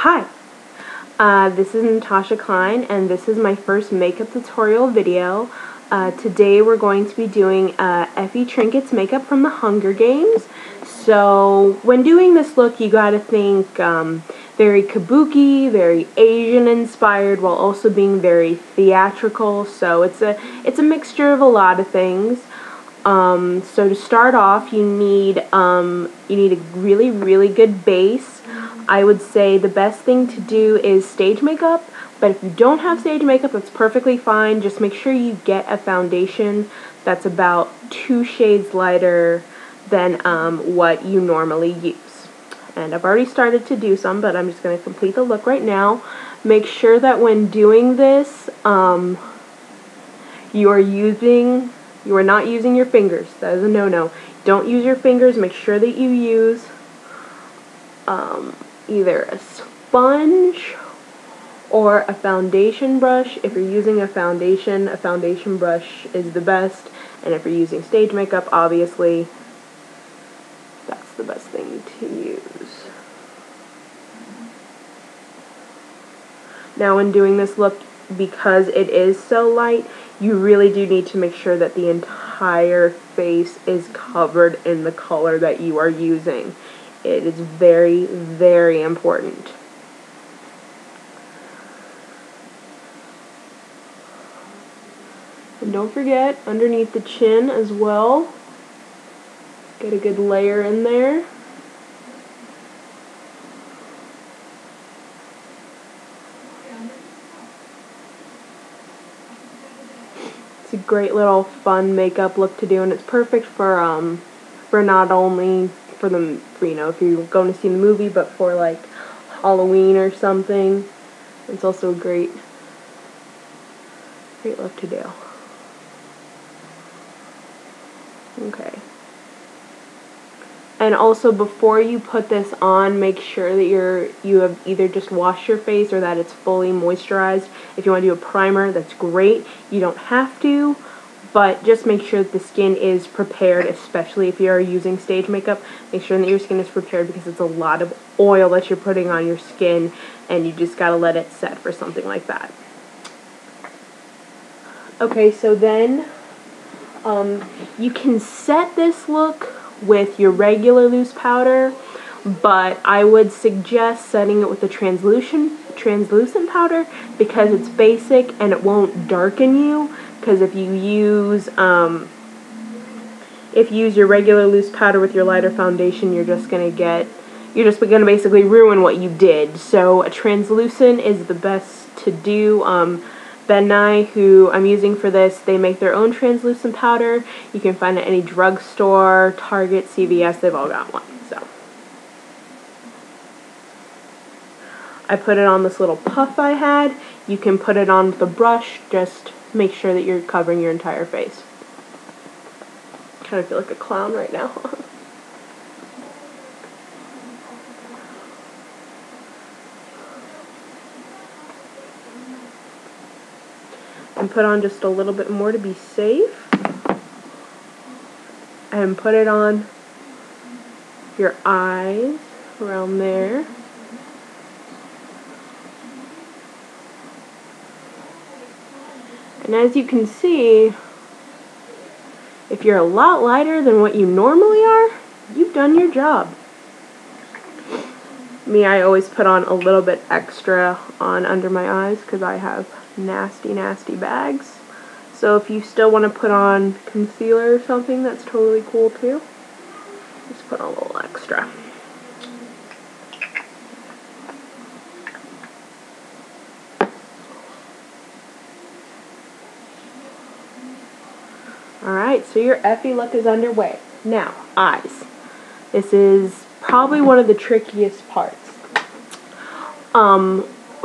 Hi, this is Natasha Klein, and this is my first makeup tutorial video. Today we're going to be doing Effie Trinket's makeup from the Hunger Games. So when doing this look, you gotta think very kabuki, very Asian inspired, while also being very theatrical. So it's a mixture of a lot of things. So to start off, you need a really good base. I would say the best thing to do is stage makeup, but if you don't have stage makeup, that's perfectly fine. Just make sure you get a foundation that's about 2 shades lighter than what you normally use. And I've already started to do some, but I'm just going to complete the look right now. Make sure that when doing this, you are not using your fingers. That is a no-no. Don't use your fingers. Make sure that you use either a sponge or a foundation brush. If you're using a foundation brush is the best. And if you're using stage makeup, obviously, that's the best thing to use. Now, when doing this look, because it is so light, you really do need to make sure that the entire face is covered in the color that you are using. It is very, very important. And don't forget, underneath the chin as well, get a good layer in there. It's a great little fun makeup look to do, and it's perfect for not only for if you're going to see the movie, but for like Halloween or something. It's also a great look to do. Okay. And also, before you put this on, make sure that you have either just washed your face or that it's fully moisturized. If you want to do a primer, that's great. You don't have to, but just make sure that the skin is prepared, especially if you are using stage makeup. Make sure that your skin is prepared because it's a lot of oil that you're putting on your skin, and you just gotta let it set for something like that. Okay, so then you can set this look with your regular loose powder, but I would suggest setting it with a translucent powder because it's basic and it won't darken you. Because if you use your regular loose powder with your lighter foundation, you're just gonna basically ruin what you did. So a translucent is the best to do. Ben Nye, who I'm using for this, they make their own translucent powder. You can find it at any drugstore, Target, CVS, they've all got one. So I put it on this little puff I had. You can put it on with a brush, just make sure that you're covering your entire face. I kind of feel like a clown right now. And put on just a little bit more to be safe. And put it on your eyes, around there. And as you can see, if you're a lot lighter than what you normally are, you've done your job. Me, I always put on a little bit extra on under my eyes because I have nasty, nasty bags. So if you still want to put on concealer or something, that's totally cool too. Just put on a little extra. Alright, so your Effie look is underway. Now, eyes. This is probably one of the trickiest parts.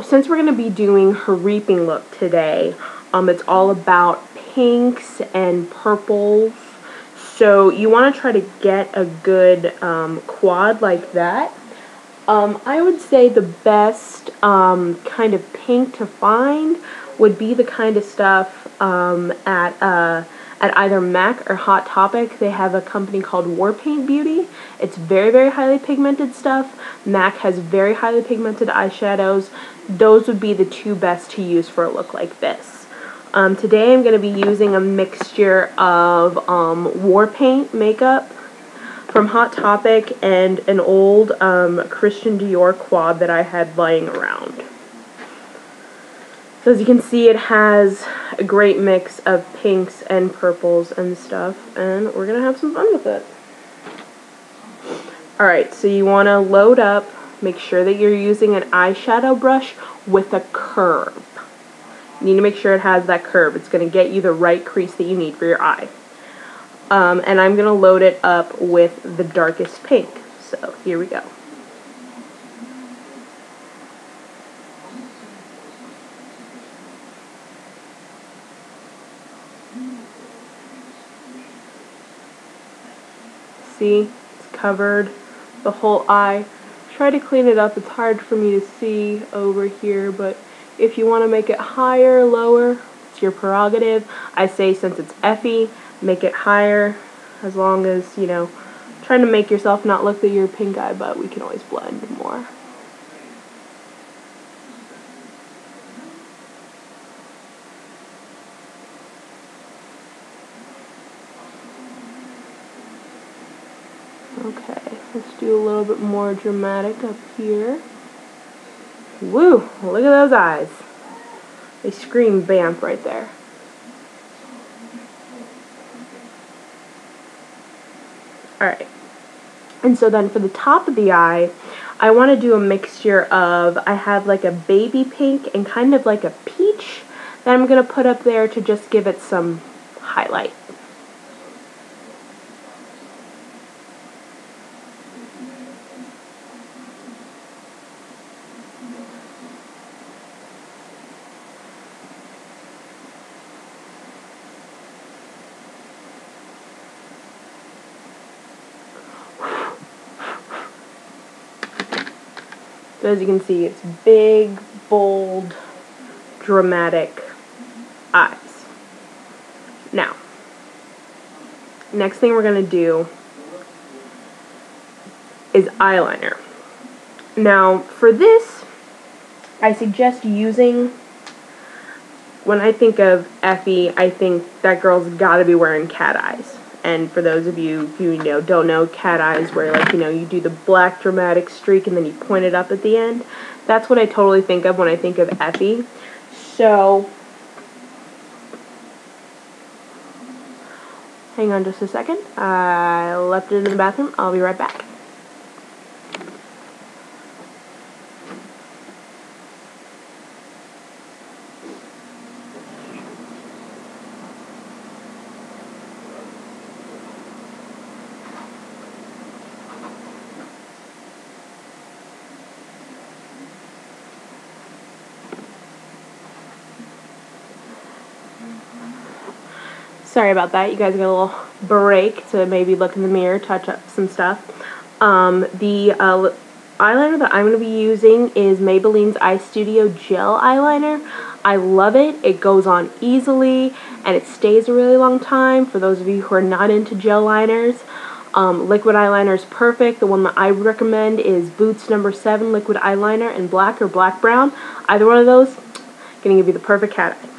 Since we're going to be doing her reaping look today, it's all about pinks and purples. So you want to try to get a good quad like that. I would say the best kind of pink to find would be the kind of stuff at either MAC or Hot Topic. They have a company called War Paint Beauty, It's very, very highly pigmented stuff. MAC has very highly pigmented eyeshadows. Those would be the two best to use for a look like this. Today I'm going to be using a mixture of war paint makeup from Hot Topic and an old Christian Dior quad that I had lying around. So as you can see, it has a great mix of pinks and purples and stuff, and we're going to have some fun with it. Alright, so you want to load up, make sure that you're using an eyeshadow brush with a curve. You need to make sure it has that curve. It's going to get you the right crease that you need for your eye. And I'm going to load it up with the darkest pink. So here we go. See, it's covered the whole eye. Try to clean it up. It's hard for me to see over here, but if you want to make it higher, lower, it's your prerogative. I say since it's Effie, make it higher, as long as, you know, trying to make yourself not look like you're pink eye, but we can always blend more. Okay, let's do a little bit more dramatic up here. Woo! Look at those eyes. They scream vamp right there. Alright. And so then for the top of the eye, I want to do a mixture of, I have like a baby pink and kind of like a peach that I'm going to put up there to just give it some highlight. So as you can see, it's big, bold, dramatic eyes. Now, next thing we're going to do is eyeliner. Now, for this, I suggest using, when I think of Effie, I think that girl's got to be wearing cat eyes. And for those of you who, you know, don't know, cat eyes where, like, you know, you do the black dramatic streak and then you point it up at the end. That's what I totally think of when I think of Effie. So, hang on just a second. I left it in the bathroom. I'll be right back. Sorry about that. You guys got a little break to maybe look in the mirror, touch up some stuff. The eyeliner that I'm going to be using is Maybelline's Eye Studio Gel Eyeliner. I love it. It goes on easily and it stays a really long time. For those of you who are not into gel liners, liquid eyeliner is perfect. The one that I recommend is Boots No. 7 liquid eyeliner in black or black brown. Either one of those, going to give you the perfect cat eye.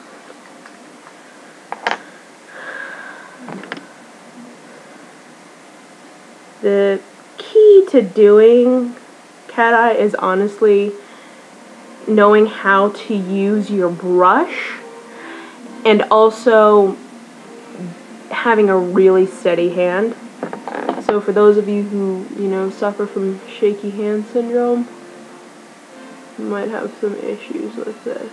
The key to doing cat eye is honestly knowing how to use your brush and also having a really steady hand. So for those of you who, you know, suffer from shaky hand syndrome, you might have some issues with this.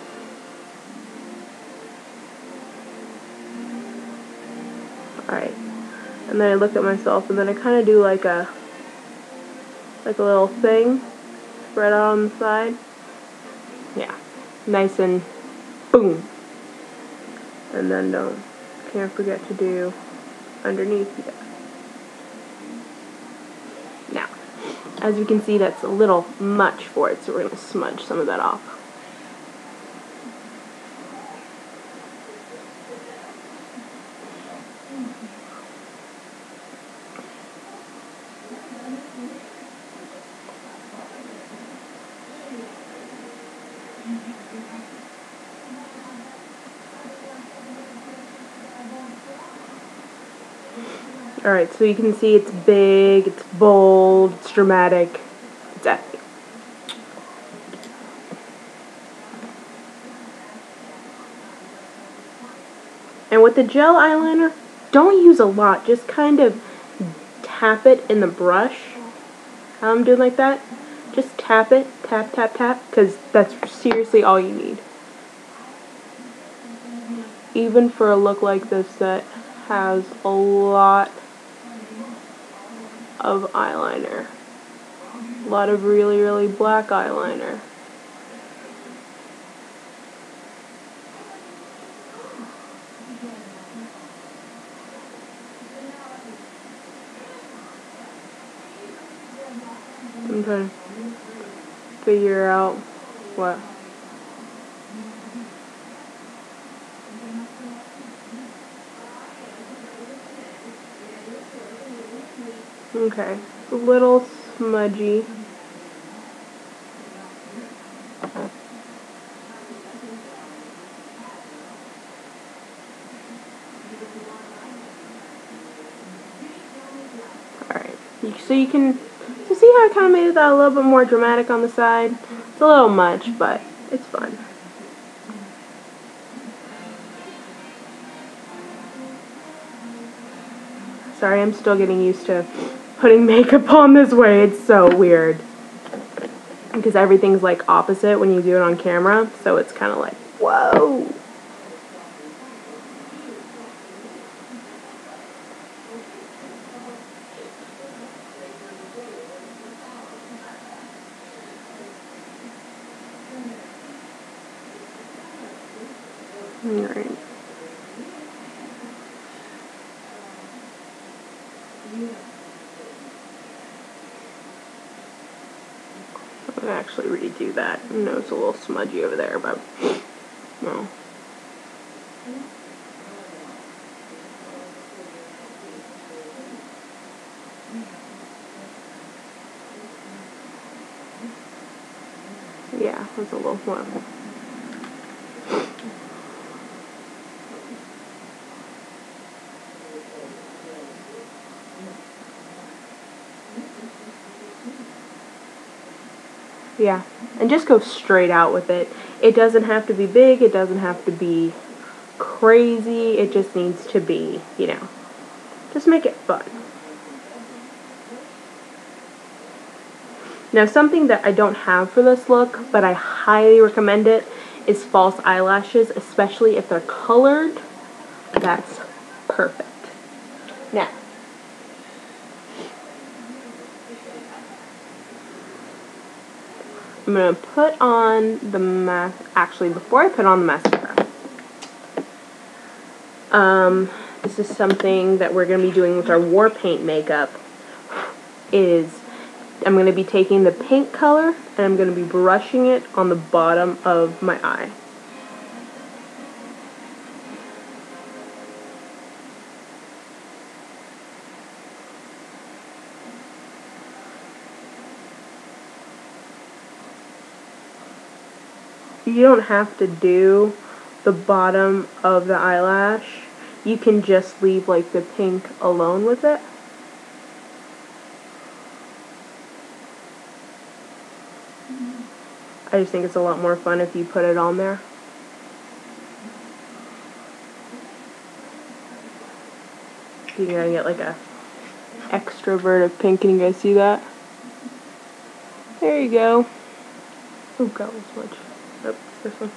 Alright. And then I look at myself, and then I kind of do like a little thing, spread out on the side. Yeah, nice and boom. And then can't forget to do underneath yet. Now, as you can see, that's a little much for it, so we're going to smudge some of that off. Alright, so you can see it's big, it's bold, it's dramatic, it's Effie. And with the gel eyeliner, don't use a lot, just kind of tap it in the brush. How I'm doing like that. Just tap it, tap, tap, tap, because that's seriously all you need. Even for a look like this that has a lot of eyeliner. A lot of really, really black eyeliner. I'm trying to figure out what. Okay, it's a little smudgy. Alright, so you can see how I kind of made that a little bit more dramatic on the side? It's a little much, but it's fun. Sorry, I'm still getting used to putting makeup on this way. It's so weird. Because everything's like opposite when you do it on camera, so it's kind of like, whoa. Alright. I'm going to actually redo that. I know it's a little smudgy over there, but no. Yeah, that's a little more. Yeah, and just go straight out with it. It doesn't have to be big, it doesn't have to be crazy, it just needs to be, you know, just make it fun. Now, something that I don't have for this look, but I highly recommend it, is false eyelashes, especially if they're colored. That's perfect. Now, I'm going to put on the actually, before I put on the mascara, this is something that we're going to be doing with our war paint makeup, is I'm going to be taking the pink color and I'm going to be brushing it on the bottom of my eye. You don't have to do the bottom of the eyelash. You can just leave like the pink alone with it. I just think it's a lot more fun if you put it on there. You're gonna get like a extrovert of pink. Can you guys see that? There you go. Oh god, so much. Oops, this one.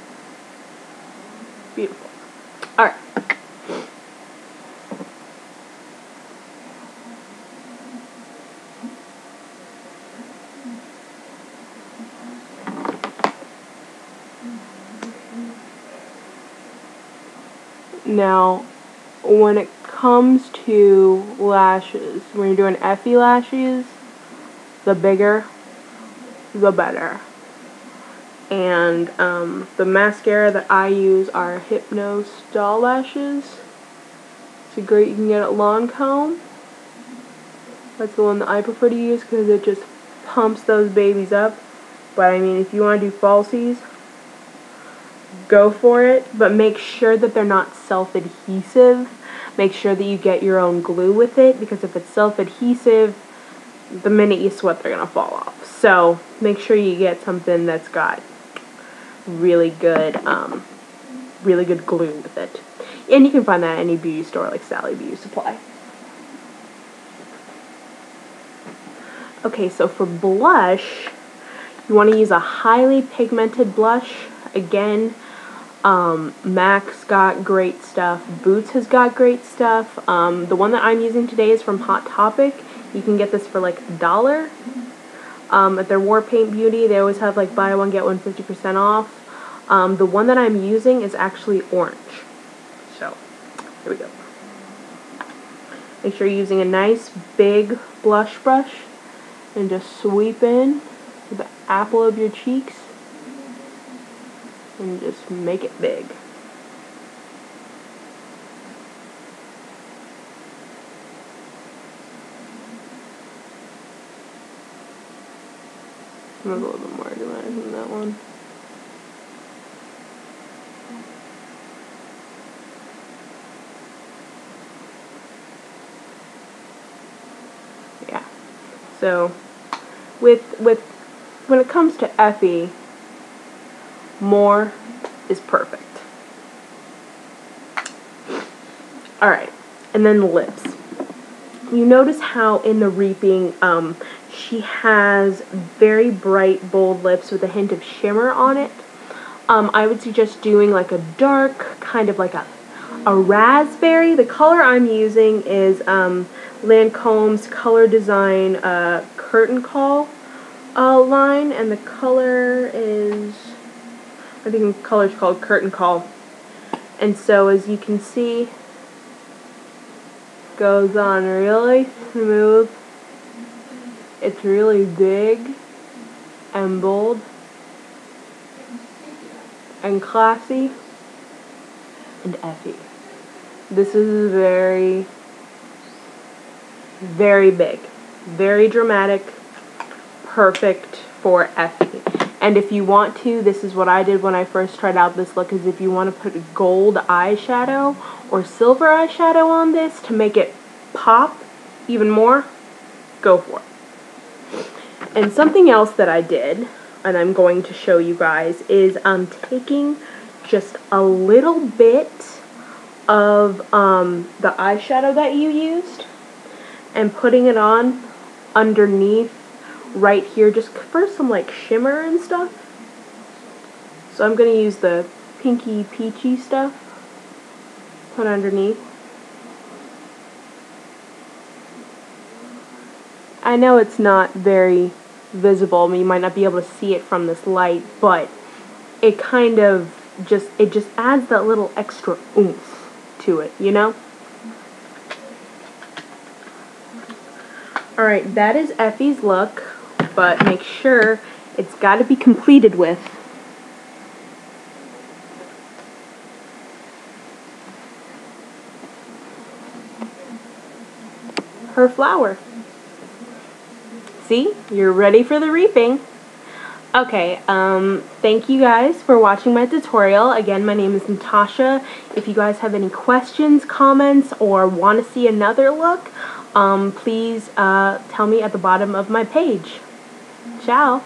Beautiful. Alright. Now, when it comes to lashes, when you're doing Effie lashes, the bigger, the better. And the mascara that I use are Hypno Stall lashes. It's a great, you can get at Lancome. That's the one that I prefer to use because it just pumps those babies up. But I mean, if you want to do falsies, go for it, but make sure that they're not self-adhesive. Make sure that you get your own glue with it, because if it's self-adhesive, the minute you sweat, they're going to fall off. So make sure you get something that's got really good glue with it. And you can find that at any beauty store like Sally Beauty Supply. Okay, so for blush, you want to use a highly pigmented blush. Again, MAC's got great stuff. Boots has got great stuff. The one that I'm using today is from Hot Topic. You can get this for like $1. At their War Paint Beauty, they always have like buy one, get one 50% off. The one that I'm using is actually orange. So, here we go. Make sure you're using a nice big blush brush and just sweep in with the apple of your cheeks and just make it big. I'm a little bit more dramatic than that one. Yeah. So when it comes to Effie, more is perfect. Alright, and then the lips. You notice how in the Reaping, she has very bright, bold lips with a hint of shimmer on it. I would suggest doing like a dark, kind of like a raspberry. The color I'm using is Lancome's Color Design Curtain Call line, and the color is, I think the color is called Curtain Call. And so as you can see, goes on really smooth. It's really big and bold and classy and Effie. This is very, very big, very dramatic, perfect for Effie. And if you want to, this is what I did when I first tried out this look, is if you want to put gold eyeshadow or silver eyeshadow on this to make it pop even more, go for it. And something else that I did, and I'm going to show you guys, is taking just a little bit of the eyeshadow that you used and putting it on underneath right here, just for some like shimmer and stuff. So I'm going to use the pinky peachy stuff, put underneath. I know it's not very visible, I mean, you might not be able to see it from this light, but it kind of just adds that little extra oomph to it, you know? Alright, that is Effie's look, but make sure it's got to be completed with her flower. See? You're ready for the reaping. Okay, thank you guys for watching my tutorial. Again, my name is Natasha. If you guys have any questions, comments, or want to see another look, please tell me at the bottom of my page. Ciao!